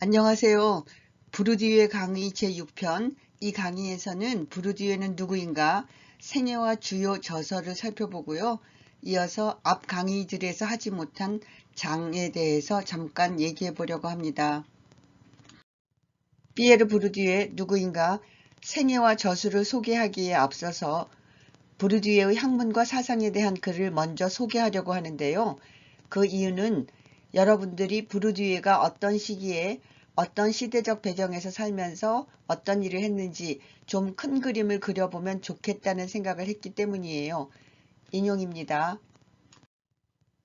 안녕하세요. 부르디유의 강의 제6편. 이 강의에서는 부르디유는 누구인가 생애와 주요 저서를 살펴보고요. 이어서 앞 강의들에서 하지 못한 장에 대해서 잠깐 얘기해 보려고 합니다. 피에르 부르디유의 누구인가 생애와 저술을 소개하기에 앞서서 부르디유의 학문과 사상에 대한 글을 먼저 소개하려고 하는데요. 그 이유는 여러분들이 부르디유가 어떤 시기에 어떤 시대적 배경에서 살면서 어떤 일을 했는지 좀 큰 그림을 그려보면 좋겠다는 생각을 했기 때문이에요. 인용입니다.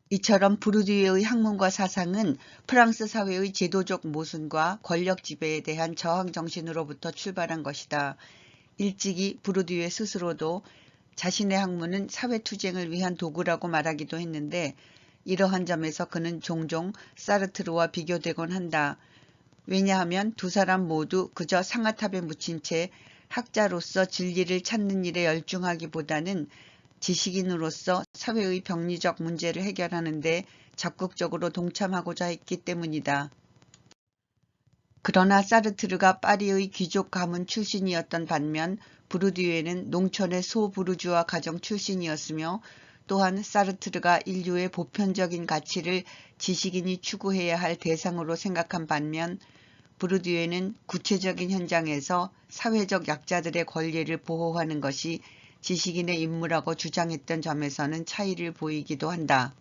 이처럼 부르디유의 학문과 사상은 프랑스 사회의 제도적 모순과 권력 지배에 대한 저항 정신으로부터 출발한 것이다. 일찍이 부르디유 스스로도 자신의 학문은 사회투쟁을 위한 도구라고 말하기도 했는데 이러한 점에서 그는 종종 사르트르와 비교되곤 한다. 왜냐하면 두 사람 모두 그저 상아탑에 묻힌 채 학자로서 진리를 찾는 일에 열중하기보다는 지식인으로서 사회의 병리적 문제를 해결하는 데 적극적으로 동참하고자 했기 때문이다. 그러나 사르트르가 파리의 귀족 가문 출신이었던 반면 부르디유는 농촌의 소부르주아 가정 출신이었으며 또한 사르트르가 인류의 보편적인 가치를 지식인이 추구해야 할 대상으로 생각한 반면 부르디유는 구체적인 현장에서 사회적 약자들의 권리를 보호하는 것이 지식인의 임무라고 주장했던 점에서는 차이를 보이기도 한다.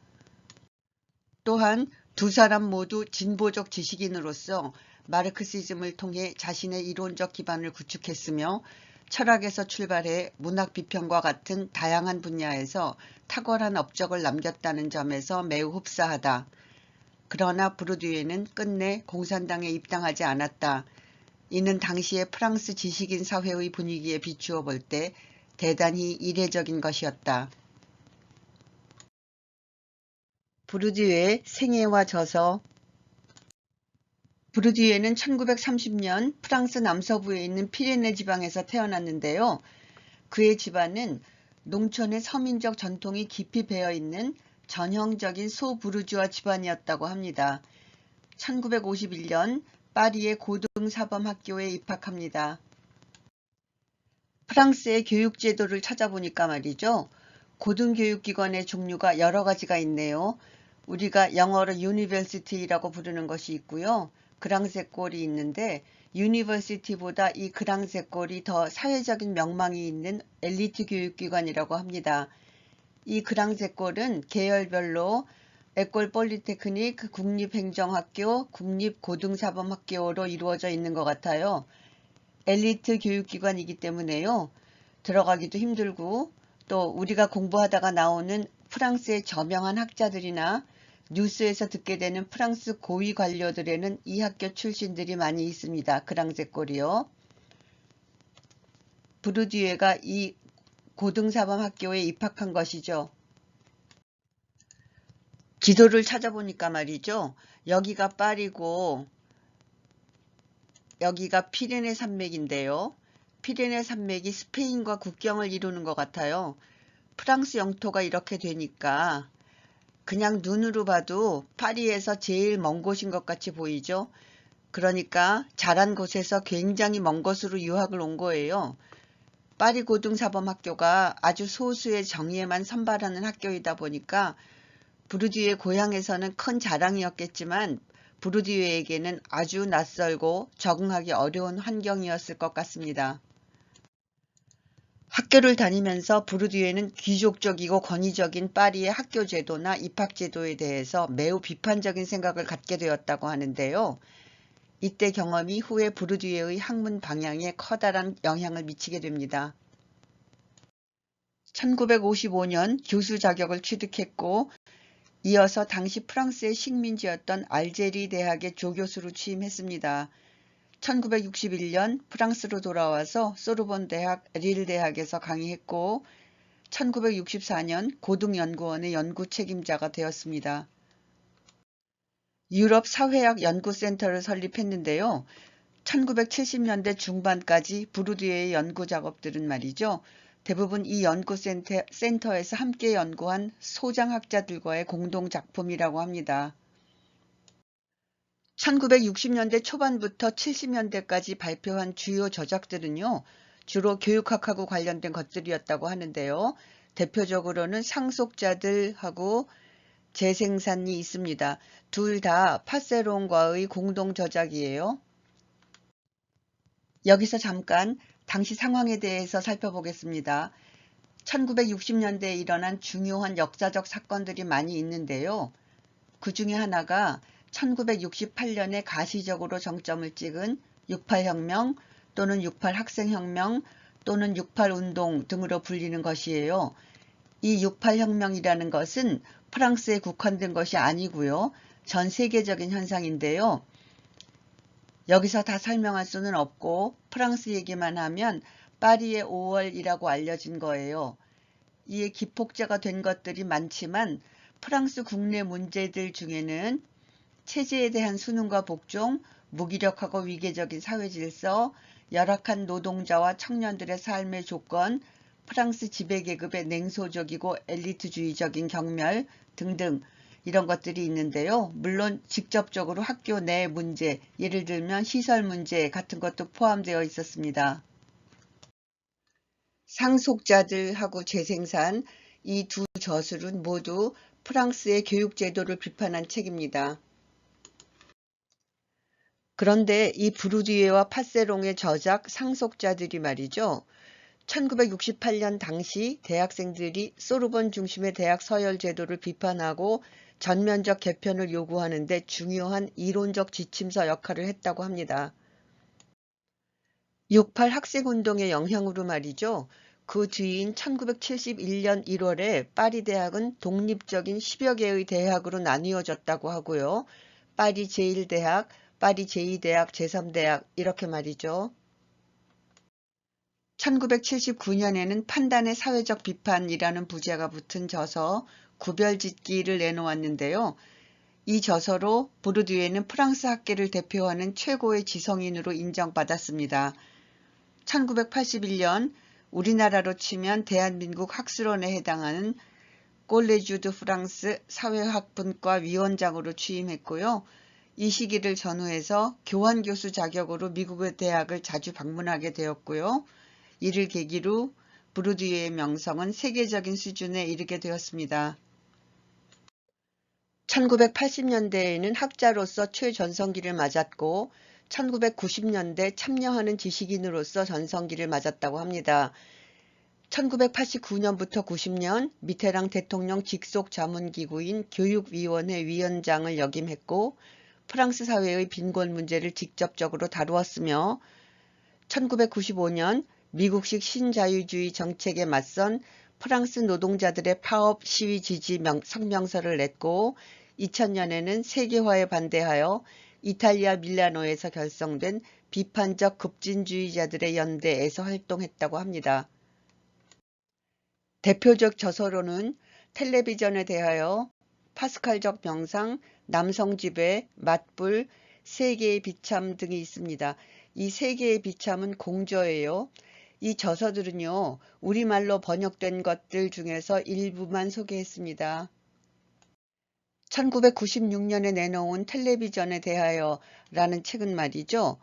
또한 두 사람 모두 진보적 지식인으로서 마르크시즘을 통해 자신의 이론적 기반을 구축했으며 철학에서 출발해 문학 비평과 같은 다양한 분야에서 탁월한 업적을 남겼다는 점에서 매우 흡사하다. 그러나 부르디유는 끝내 공산당에 입당하지 않았다. 이는 당시의 프랑스 지식인 사회의 분위기에 비추어 볼 때 대단히 이례적인 것이었다. 부르디유의 생애와 저서. 부르디유는 1930년 프랑스 남서부에 있는 피레네 지방에서 태어났는데요. 그의 집안은 농촌의 서민적 전통이 깊이 배어있는 전형적인 소부르주아 집안이었다고 합니다. 1951년 파리의 고등사범학교에 입학합니다. 프랑스의 교육제도를 찾아보니까 말이죠. 고등교육기관의 종류가 여러 가지가 있네요. 우리가 영어로 유니버시티라고 부르는 것이 있고요. 그랑세꼴이 있는데 유니버시티보다 이 그랑세꼴이 더 사회적인 명망이 있는 엘리트 교육기관이라고 합니다. 이 그랑세꼴은 계열별로 에콜 폴리테크닉, 국립행정학교, 국립고등사범학교로 이루어져 있는 것 같아요. 엘리트 교육기관이기 때문에요. 들어가기도 힘들고 또 우리가 공부하다가 나오는 프랑스의 저명한 학자들이나 뉴스에서 듣게 되는 프랑스 고위 관료들에는 이 학교 출신들이 많이 있습니다. 그랑제꼴이요. 부르디유가 이 고등사범학교에 입학한 것이죠. 지도를 찾아보니까 말이죠. 여기가 파리고 여기가 피레네 산맥인데요. 피레네 산맥이 스페인과 국경을 이루는 것 같아요. 프랑스 영토가 이렇게 되니까 그냥 눈으로 봐도 파리에서 제일 먼 곳인 것 같이 보이죠. 그러니까 자란 곳에서 굉장히 먼 곳으로 유학을 온 거예요. 파리 고등사범학교가 아주 소수의 정예만 선발하는 학교이다 보니까 부르디유의 고향에서는 큰 자랑이었겠지만 부르디유에게는 아주 낯설고 적응하기 어려운 환경이었을 것 같습니다. 학교를 다니면서 부르디유는 귀족적이고 권위적인 파리의 학교 제도나 입학 제도에 대해서 매우 비판적인 생각을 갖게 되었다고 하는데요. 이때 경험이 후에 부르디유의 학문 방향에 커다란 영향을 미치게 됩니다. 1955년 교수 자격을 취득했고 이어서 당시 프랑스의 식민지였던 알제리 대학의 조교수로 취임했습니다. 1961년 프랑스로 돌아와서 소르본 대학, 릴 대학에서 강의했고 1964년 고등연구원의 연구 책임자가 되었습니다. 유럽 사회학 연구센터를 설립했는데요. 1970년대 중반까지 부르디유의 연구 작업들은 말이죠. 대부분 이 연구센터에서 함께 연구한 소장학자들과의 공동작품이라고 합니다. 1960년대 초반부터 70년대까지 발표한 주요 저작들은요, 주로 교육학하고 관련된 것들이었다고 하는데요. 대표적으로는 상속자들하고 재생산이 있습니다. 둘 다 파세롱과의 공동 저작이에요. 여기서 잠깐 당시 상황에 대해서 살펴보겠습니다. 1960년대에 일어난 중요한 역사적 사건들이 많이 있는데요. 그 중에 하나가 1968년에 가시적으로 정점을 찍은 68혁명 또는 68학생혁명 또는 68운동 등으로 불리는 것이에요. 이 68혁명이라는 것은 프랑스에 국한된 것이 아니고요. 전 세계적인 현상인데요. 여기서 다 설명할 수는 없고 프랑스 얘기만 하면 파리의 5월이라고 알려진 거예요. 이에 기폭제가 된 것들이 많지만 프랑스 국내 문제들 중에는 체제에 대한 순응과 복종, 무기력하고 위계적인 사회질서, 열악한 노동자와 청년들의 삶의 조건, 프랑스 지배계급의 냉소적이고 엘리트주의적인 경멸 등등 이런 것들이 있는데요. 물론 직접적으로 학교 내 문제, 예를 들면 시설 문제 같은 것도 포함되어 있었습니다. 상속자들하고 재생산, 이 두 저술은 모두 프랑스의 교육제도를 비판한 책입니다. 그런데 이 브루디에와 파세롱의 저작 상속자들이 말이죠. 1968년 당시 대학생들이 소르본 중심의 대학 서열 제도를 비판하고 전면적 개편을 요구하는데 중요한 이론적 지침서 역할을 했다고 합니다. 68 학생운동의 영향으로 말이죠. 그 뒤인 1971년 1월에 파리 대학은 독립적인 10여 개의 대학으로 나뉘어졌다고 하고요. 파리 제1대학, 파리 제2대학, 제3대학 이렇게 말이죠. 1979년에는 판단의 사회적 비판이라는 부제가 붙은 저서 구별짓기를 내놓았는데요. 이 저서로 보르디유는 프랑스 학계를 대표하는 최고의 지성인으로 인정받았습니다. 1981년 우리나라로 치면 대한민국 학술원에 해당하는 꼴레주 드 프랑스 사회학분과 위원장으로 취임했고요. 이 시기를 전후해서 교환교수 자격으로 미국의 대학을 자주 방문하게 되었고요. 이를 계기로 브루디유의 명성은 세계적인 수준에 이르게 되었습니다. 1980년대에는 학자로서 최전성기를 맞았고 1990년대 참여하는 지식인으로서 전성기를 맞았다고 합니다. 1989년부터 90년 미테랑 대통령 직속 자문기구인 교육위원회 위원장을 역임했고 프랑스 사회의 빈곤 문제를 직접적으로 다루었으며 1995년 미국식 신자유주의 정책에 맞선 프랑스 노동자들의 파업 시위 지지 성명서를 냈고 2000년에는 세계화에 반대하여 이탈리아 밀라노에서 결성된 비판적 급진주의자들의 연대에서 활동했다고 합니다. 대표적 저서로는 텔레비전에 대하여, 파스칼적 명상, 남성지배, 맞불, 세계의 비참 등이 있습니다. 이 세계의 비참은 공저예요. 이 저서들은요, 우리말로 번역된 것들 중에서 일부만 소개했습니다. 1996년에 내놓은 텔레비전에 대하여라는 책은 말이죠.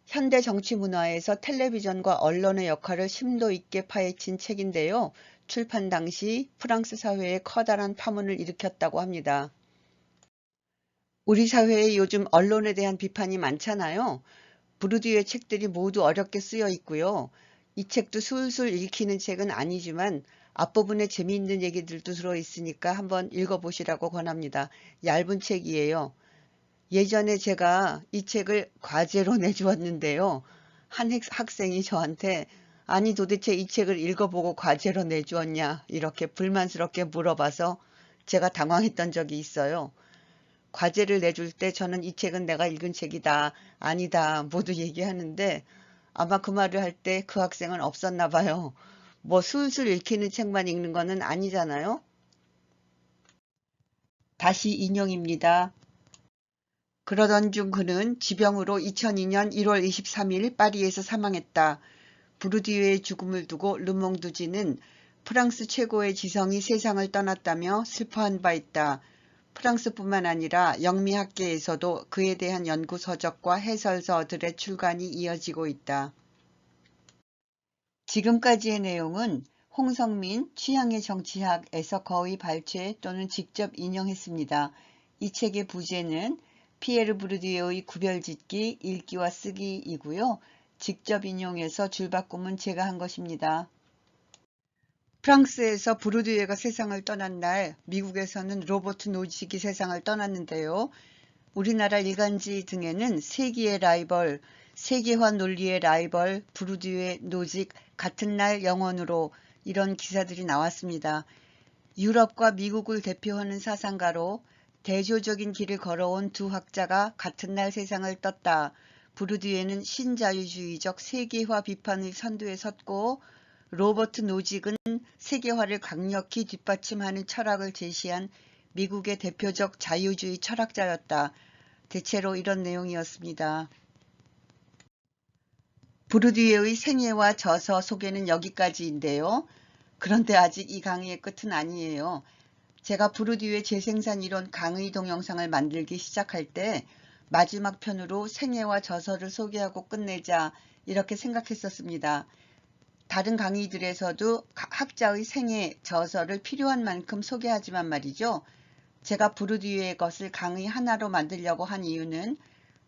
현대 정치 문화에서 텔레비전과 언론의 역할을 심도 있게 파헤친 책인데요. 출판 당시 프랑스 사회에 커다란 파문을 일으켰다고 합니다. 우리 사회에 요즘 언론에 대한 비판이 많잖아요. 부르디유의 책들이 모두 어렵게 쓰여 있고요. 이 책도 술술 읽히는 책은 아니지만 앞부분에 재미있는 얘기들도 들어있으니까 한번 읽어보시라고 권합니다. 얇은 책이에요. 예전에 제가 이 책을 과제로 내주었는데요. 한 학생이 저한테 아니 도대체 이 책을 읽어보고 과제로 내주었냐 이렇게 불만스럽게 물어봐서 제가 당황했던 적이 있어요. 과제를 내줄 때 저는 이 책은 내가 읽은 책이다, 아니다 모두 얘기하는데 아마 그 말을 할 때 그 학생은 없었나 봐요. 뭐 술술 읽히는 책만 읽는 거는 아니잖아요. 다시 인용입니다. 그러던 중 그는 지병으로 2002년 1월 23일 파리에서 사망했다. 부르디유의 죽음을 두고 르몽드지는 프랑스 최고의 지성이 세상을 떠났다며 슬퍼한 바 있다. 프랑스뿐만 아니라 영미학계에서도 그에 대한 연구 서적과 해설서들의 출간이 이어지고 있다. 지금까지의 내용은 홍성민 취향의 정치학에서 거의 발췌 또는 직접 인용했습니다. 이 책의 부제는 피에르 부르디에의 구별짓기, 읽기와 쓰기이고요. 직접 인용해서 줄바꿈은 제가 한 것입니다. 프랑스에서 부르디에가 세상을 떠난 날 미국에서는 로버트 노직이 세상을 떠났는데요. 우리나라 일간지 등에는 세기의 라이벌, 세계화 논리의 라이벌, 부르디에, 노직, 같은 날 영원으로 이런 기사들이 나왔습니다. 유럽과 미국을 대표하는 사상가로 대조적인 길을 걸어온 두 학자가 같은 날 세상을 떴다. 부르디에는 신자유주의적 세계화 비판의 선두에 섰고 로버트 노직은 세계화를 강력히 뒷받침하는 철학을 제시한 미국의 대표적 자유주의 철학자였다. 대체로 이런 내용이었습니다. 부르디에의 생애와 저서 소개는 여기까지인데요. 그런데 아직 이 강의의 끝은 아니에요. 제가 부르디에 재생산 이론 강의 동영상을 만들기 시작할 때 마지막 편으로 생애와 저서를 소개하고 끝내자 이렇게 생각했었습니다. 다른 강의들에서도 학자의 생애, 저서를 필요한 만큼 소개하지만 말이죠. 제가 부르디에의 것을 강의 하나로 만들려고 한 이유는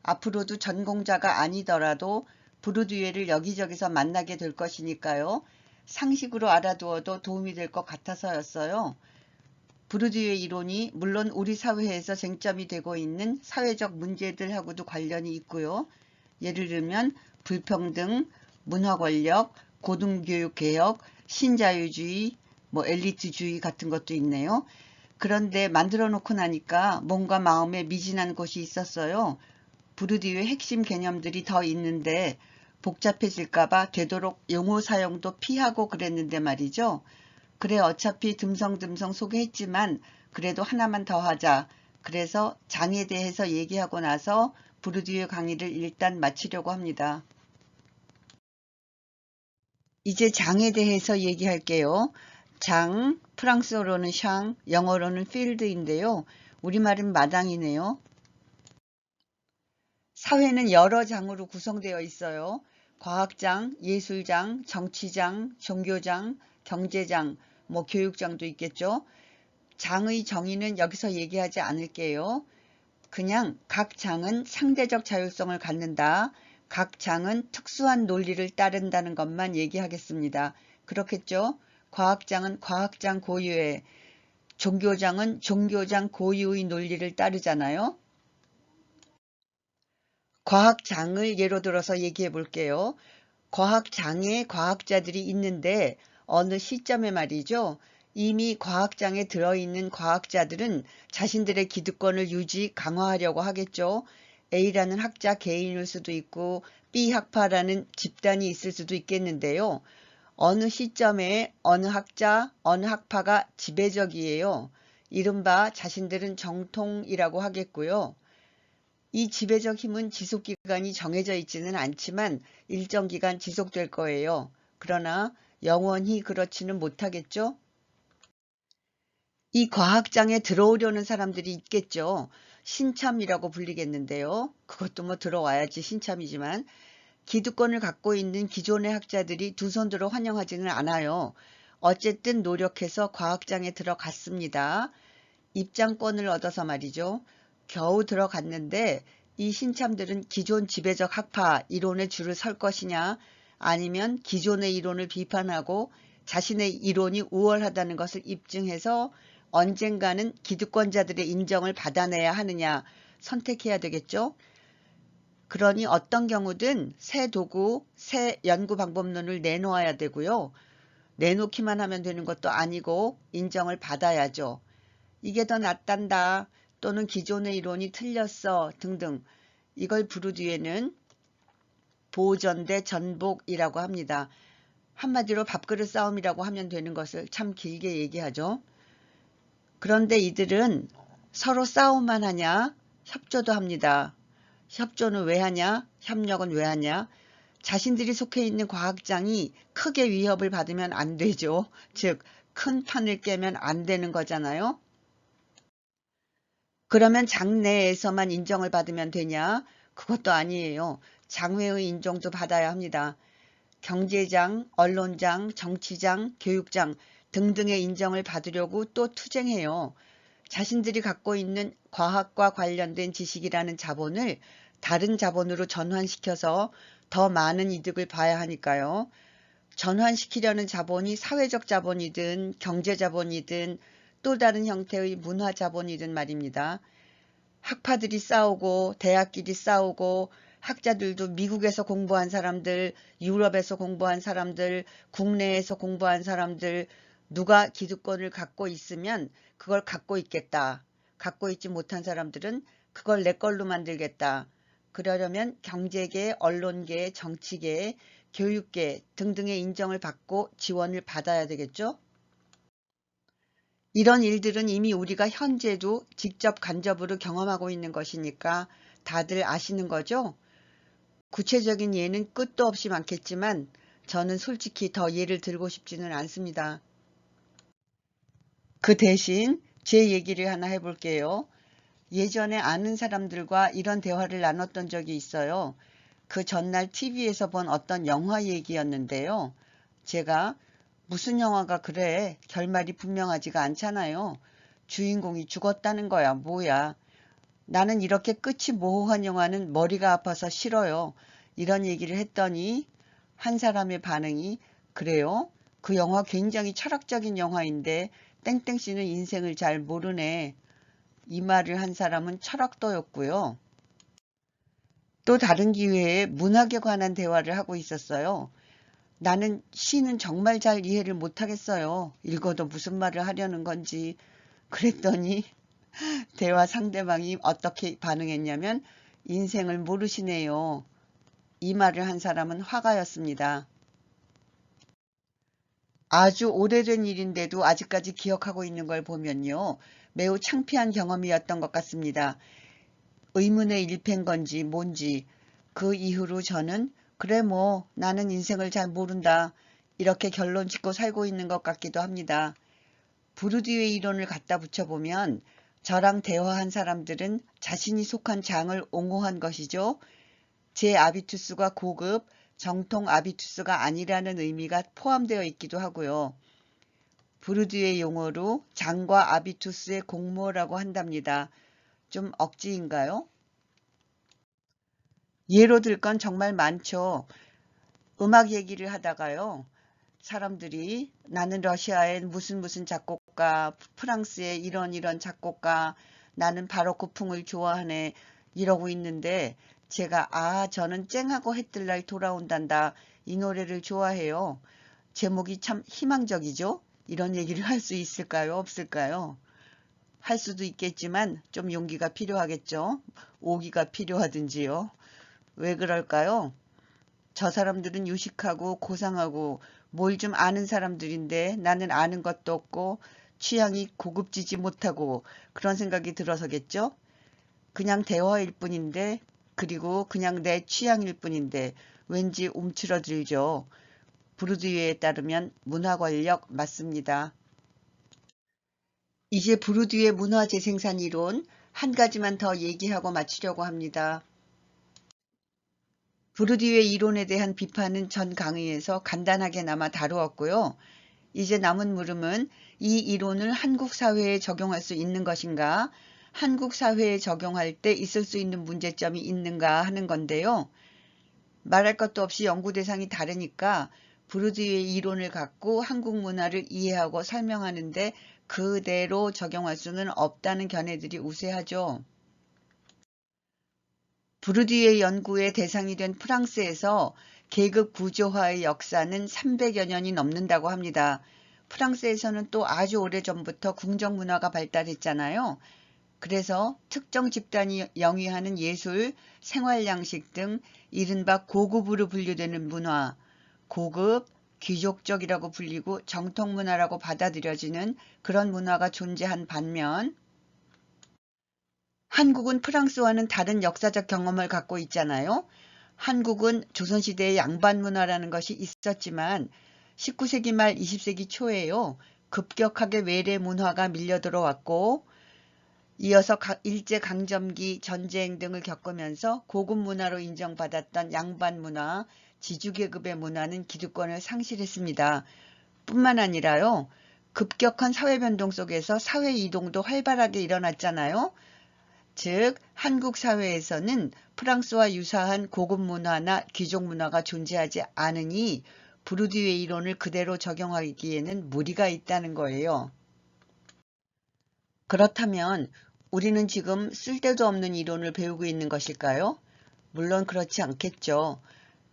앞으로도 전공자가 아니더라도 부르디에를 여기저기서 만나게 될 것이니까요. 상식으로 알아두어도 도움이 될 것 같아서였어요. 부르디에 이론이 물론 우리 사회에서 쟁점이 되고 있는 사회적 문제들하고도 관련이 있고요. 예를 들면 불평등, 문화권력, 고등교육개혁, 신자유주의, 엘리트주의 같은 것도 있네요. 그런데 만들어 놓고 나니까 뭔가 마음에 미진한 곳이 있었어요. 부르디에 핵심 개념들이 더 있는데 복잡해질까봐 되도록 용어 사용도 피하고 그랬는데 말이죠. 그래 어차피 듬성듬성 소개했지만 그래도 하나만 더 하자. 그래서 장에 대해서 얘기하고 나서 부르디에 강의를 일단 마치려고 합니다. 이제 장에 대해서 얘기할게요. 장, 프랑스어로는 샹, 영어로는 필드인데요. 우리말은 마당이네요. 사회는 여러 장으로 구성되어 있어요. 과학장, 예술장, 정치장, 종교장, 경제장, 교육장도 있겠죠. 장의 정의는 여기서 얘기하지 않을게요. 그냥 각 장은 상대적 자율성을 갖는다. 각 장은 특수한 논리를 따른다는 것만 얘기하겠습니다. 그렇겠죠? 과학장은 과학장 고유의, 종교장은 종교장 고유의 논리를 따르잖아요. 과학장을 예로 들어서 얘기해 볼게요. 과학장에 과학자들이 있는데 어느 시점에 말이죠. 이미 과학장에 들어있는 과학자들은 자신들의 기득권을 유지, 강화하려고 하겠죠. A라는 학자 개인일 수도 있고 B 학파라는 집단이 있을 수도 있겠는데요. 어느 시점에 어느 학자, 어느 학파가 지배적이에요. 이른바 자신들은 정통이라고 하겠고요. 이 지배적 힘은 지속기간이 정해져 있지는 않지만 일정 기간 지속될 거예요. 그러나 영원히 그렇지는 못하겠죠? 이 과학장에 들어오려는 사람들이 있겠죠. 신참이라고 불리겠는데요. 그것도 들어와야지 신참이지만 기득권을 갖고 있는 기존의 학자들이 두 손 들어 환영하지는 않아요. 어쨌든 노력해서 과학장에 들어갔습니다. 입장권을 얻어서 말이죠. 겨우 들어갔는데 이 신참들은 기존 지배적 학파 이론의 줄을 설 것이냐 아니면 기존의 이론을 비판하고 자신의 이론이 우월하다는 것을 입증해서 언젠가는 기득권자들의 인정을 받아내야 하느냐 선택해야 되겠죠. 그러니 어떤 경우든 새 도구, 새 연구 방법론을 내놓아야 되고요. 내놓기만 하면 되는 것도 아니고 인정을 받아야죠. 이게 더 낫단다 또는 기존의 이론이 틀렸어 등등 이걸 부르디에는 보전 대 전복이라고 합니다. 한마디로 밥그릇 싸움이라고 하면 되는 것을 참 길게 얘기하죠. 그런데 이들은 서로 싸움만 하냐? 협조도 합니다. 협조는 왜 하냐? 협력은 왜 하냐? 자신들이 속해 있는 과학장이 크게 위협을 받으면 안 되죠. 즉, 큰 판을 깨면 안 되는 거잖아요. 그러면 장내에서만 인정을 받으면 되냐? 그것도 아니에요. 장외의 인정도 받아야 합니다. 경제장, 언론장, 정치장, 교육장 등등의 인정을 받으려고 또 투쟁해요. 자신들이 갖고 있는 과학과 관련된 지식이라는 자본을 다른 자본으로 전환시켜서 더 많은 이득을 봐야 하니까요. 전환시키려는 자본이 사회적 자본이든 경제 자본이든 또 다른 형태의 문화 자본이든 말입니다. 학파들이 싸우고 대학끼리 싸우고 학자들도 미국에서 공부한 사람들, 유럽에서 공부한 사람들, 국내에서 공부한 사람들 누가 기득권을 갖고 있으면 그걸 갖고 있겠다. 갖고 있지 못한 사람들은 그걸 내 걸로 만들겠다. 그러려면 경제계, 언론계, 정치계, 교육계 등등의 인정을 받고 지원을 받아야 되겠죠? 이런 일들은 이미 우리가 현재도 직접 간접으로 경험하고 있는 것이니까 다들 아시는 거죠? 구체적인 예는 끝도 없이 많겠지만 저는 솔직히 더 예를 들고 싶지는 않습니다. 그 대신 제 얘기를 하나 해볼게요. 예전에 아는 사람들과 이런 대화를 나눴던 적이 있어요. 그 전날 TV에서 본 어떤 영화 얘기였는데요. 제가 무슨 영화가 그래? 결말이 분명하지가 않잖아요. 주인공이 죽었다는 거야. 뭐야. 나는 이렇게 끝이 모호한 영화는 머리가 아파서 싫어요. 이런 얘기를 했더니 한 사람의 반응이 그래요? 그 영화 굉장히 철학적인 영화인데 땡땡 씨는 인생을 잘 모르네. 이 말을 한 사람은 철학도였고요. 또 다른 기회에 문학에 관한 대화를 하고 있었어요. 나는 시는 정말 잘 이해를 못하겠어요. 읽어도 무슨 말을 하려는 건지. 그랬더니 대화 상대방이 어떻게 반응했냐면 인생을 모르시네요. 이 말을 한 사람은 화가였습니다. 아주 오래된 일인데도 아직까지 기억하고 있는 걸 보면요. 매우 창피한 경험이었던 것 같습니다. 의문의 일패인 건지 뭔지 그 이후로 저는 그래 뭐 나는 인생을 잘 모른다 이렇게 결론 짓고 살고 있는 것 같기도 합니다. 부르디유의 이론을 갖다 붙여보면 저랑 대화한 사람들은 자신이 속한 장을 옹호한 것이죠. 제 아비투스가 고급, 정통 아비투스가 아니라는 의미가 포함되어 있기도 하고요. 부르디유의 용어로 장과 아비투스의 공모라고 한답니다. 좀 억지인가요? 예로 들 건 정말 많죠. 음악 얘기를 하다가요. 사람들이 나는 러시아의 무슨 작곡가, 프랑스의 이런 작곡가, 나는 바로크풍을 좋아하네 이러고 있는데 제가 저는 쨍하고 해뜰 날 돌아온단다 이 노래를 좋아해요. 제목이 참 희망적이죠? 이런 얘기를 할 수 있을까요? 없을까요? 할 수도 있겠지만 좀 용기가 필요하겠죠? 오기가 필요하든지요. 왜 그럴까요? 저 사람들은 유식하고 고상하고 뭘 좀 아는 사람들인데 나는 아는 것도 없고 취향이 고급지지 못하고 그런 생각이 들어서겠죠? 그냥 대화일 뿐인데 그리고 그냥 내 취향일 뿐인데 왠지 움츠러들죠. 부르디유에 따르면 문화 권력 맞습니다. 이제 부르디유의 문화 재생산 이론 한 가지만 더 얘기하고 마치려고 합니다. 부르디유의 이론에 대한 비판은 전 강의에서 간단하게나마 다루었고요. 이제 남은 물음은 이 이론을 한국 사회에 적용할 수 있는 것인가, 한국 사회에 적용할 때 있을 수 있는 문제점이 있는가 하는 건데요. 말할 것도 없이 연구 대상이 다르니까 부르디유의 이론을 갖고 한국 문화를 이해하고 설명하는데 그대로 적용할 수는 없다는 견해들이 우세하죠. 부르디유의 연구의 대상이 된 프랑스에서 계급 구조화의 역사는 300여 년이 넘는다고 합니다. 프랑스에서는 또 아주 오래전부터 궁정문화가 발달했잖아요. 그래서 특정 집단이 영위하는 예술, 생활양식 등 이른바 고급으로 분류되는 문화, 고급, 귀족적이라고 불리고 정통문화라고 받아들여지는 그런 문화가 존재한 반면 한국은 프랑스와는 다른 역사적 경험을 갖고 있잖아요. 한국은 조선시대의 양반문화라는 것이 있었지만 19세기 말 20세기 초에요. 급격하게 외래 문화가 밀려 들어왔고 이어서 일제강점기 전쟁 등을 겪으면서 고급 문화로 인정받았던 양반 문화, 지주계급의 문화는 기득권을 상실했습니다. 뿐만 아니라요. 급격한 사회변동 속에서 사회이동도 활발하게 일어났잖아요. 즉 한국 사회에서는 프랑스와 유사한 고급 문화나 귀족 문화가 존재하지 않으니 부르디유의 이론을 그대로 적용하기에는 무리가 있다는 거예요. 그렇다면 우리는 지금 쓸데도 없는 이론을 배우고 있는 것일까요? 물론 그렇지 않겠죠.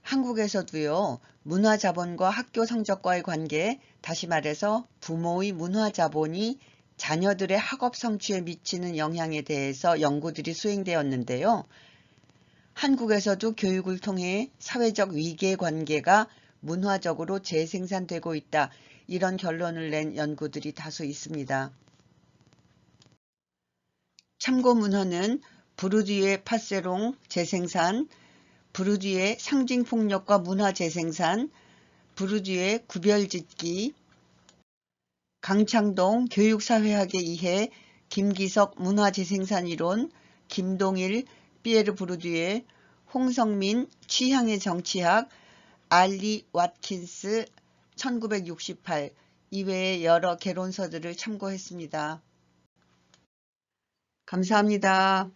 한국에서도요. 문화자본과 학교 성적과의 관계, 다시 말해서 부모의 문화자본이 자녀들의 학업 성취에 미치는 영향에 대해서 연구들이 수행되었는데요. 한국에서도 교육을 통해 사회적 위계관계가 문화적으로 재생산되고 있다. 이런 결론을 낸 연구들이 다수 있습니다. 참고 문헌은 부르디유의 파세롱 재생산, 부르디유의 상징폭력과 문화 재생산, 부르디유의 구별짓기, 강창동 교육사회학의 이해, 김기석 문화재생산 이론, 김동일 피에르 부르디유, 홍성민 취향의 정치학, 알리 왓킨스 1968 이외의 여러 개론서들을 참고했습니다. 감사합니다.